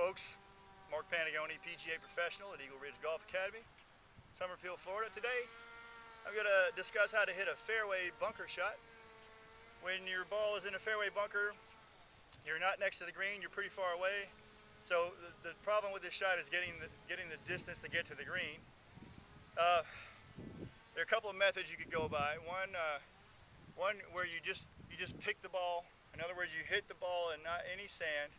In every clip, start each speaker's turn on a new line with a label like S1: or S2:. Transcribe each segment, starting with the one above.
S1: folks, Mark Panigoni, PGA Professional at Eagle Ridge Golf Academy, Summerfield, Florida. Today, I'm going to discuss how to hit a fairway bunker shot. When your ball is in a fairway bunker, you're not next to the green, you're pretty far away. So the problem with this shot is getting the distance to get to the green. There are a couple of methods you could go by. One where you just pick the ball. In other words, you hit the ball and not any sand.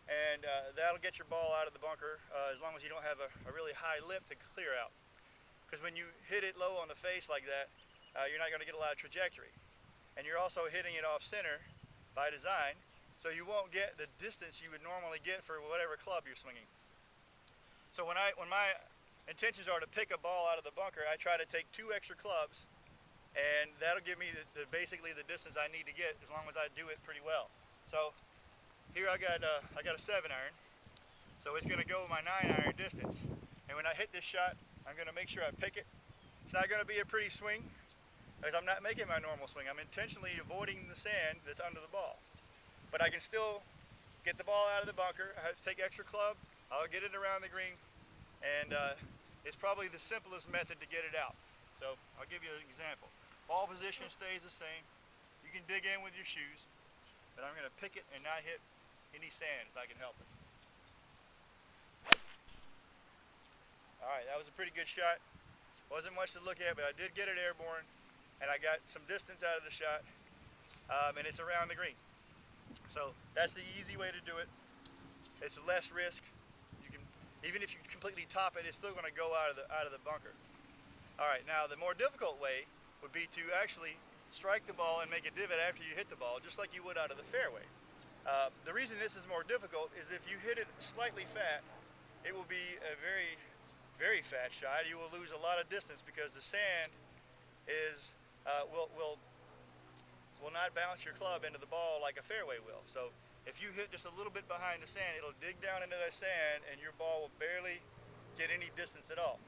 S1: And that'll get your ball out of the bunker as long as you don't have a really high lip to clear out. Because when you hit it low on the face like that, you're not going to get a lot of trajectory. And you're also hitting it off center by design, so you won't get the distance you would normally get for whatever club you're swinging. So when my intentions are to pick a ball out of the bunker, I try to take 2 extra clubs, and that'll give me basically the distance I need to get as long as I do it pretty well. So here I got a 7-iron, so it's going to go my 9-iron distance. And when I hit this shot, I'm going to make sure I pick it. It's not going to be a pretty swing, because I'm not making my normal swing. I'm intentionally avoiding the sand that's under the ball. But I can still get the ball out of the bunker. I have to take extra club. I'll get it around the green, and it's probably the simplest method to get it out. So I'll give you an example. Ball position stays the same. You can dig in with your shoes, but I'm going to pick it and not hit any sand if I can help it. Alright, that was a pretty good shot. Wasn't much to look at, but I did get it airborne, and I got some distance out of the shot, and it's around the green. So that's the easy way to do it. It's less risk. You can, even if you completely top it, it's still going to go out of the bunker. Alright, now the more difficult way would be to actually strike the ball and make a divot after you hit the ball, just like you would out of the fairway. The reason this is more difficult is if you hit it slightly fat, it will be a very, very fat shot. You will lose a lot of distance because the sand is will not bounce your club into the ball like a fairway will. So if you hit just a little bit behind the sand, it'll dig down into that sand and your ball will barely get any distance at all.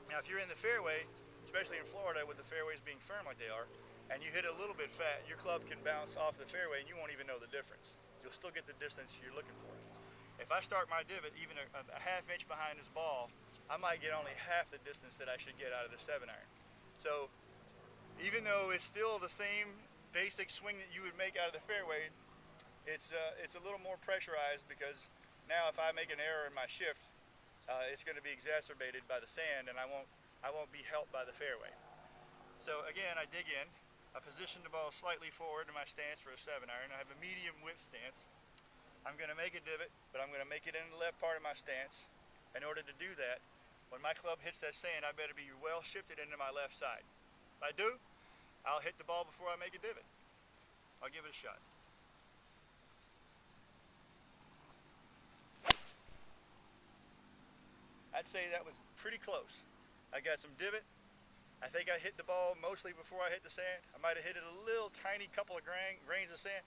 S1: Now if you're in the fairway, especially in Florida with the fairways being firm like they are, and you hit a little bit fat, your club can bounce off the fairway and you won't even know the difference. You'll still get the distance you're looking for. If I start my divot even a half inch behind this ball, I might get only half the distance that I should get out of the 7-iron. So even though it's still the same basic swing that you would make out of the fairway, it's a little more pressurized because now if I make an error in my shift, it's going to be exacerbated by the sand and I won't be helped by the fairway. So again, I dig in. I position the ball slightly forward in my stance for a 7-iron. I have a medium width stance. I'm going to make a divot, but I'm going to make it in the left part of my stance. In order to do that, when my club hits that sand, I better be well shifted into my left side. If I do, I'll hit the ball before I make a divot. I'll give it a shot. I'd say that was pretty close. I got some divot. I think I hit the ball mostly before I hit the sand. I might have hit it a little tiny couple of grains of sand,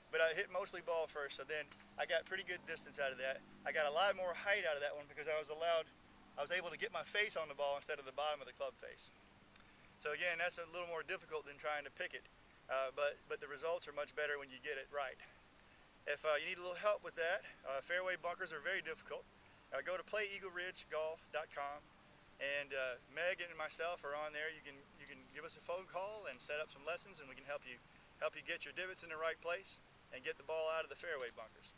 S1: but I hit mostly ball first, so then I got pretty good distance out of that. I got a lot more height out of that one because I was able to get my face on the ball instead of the bottom of the club face. So again, that's a little more difficult than trying to pick it, but the results are much better when you get it right. If you need a little help with that, fairway bunkers are very difficult. Go to playeagleridgegolf.com. And Meg and myself are on there. You can give us a phone call and set up some lessons, and we can help you get your divots in the right place and get the ball out of the fairway bunkers.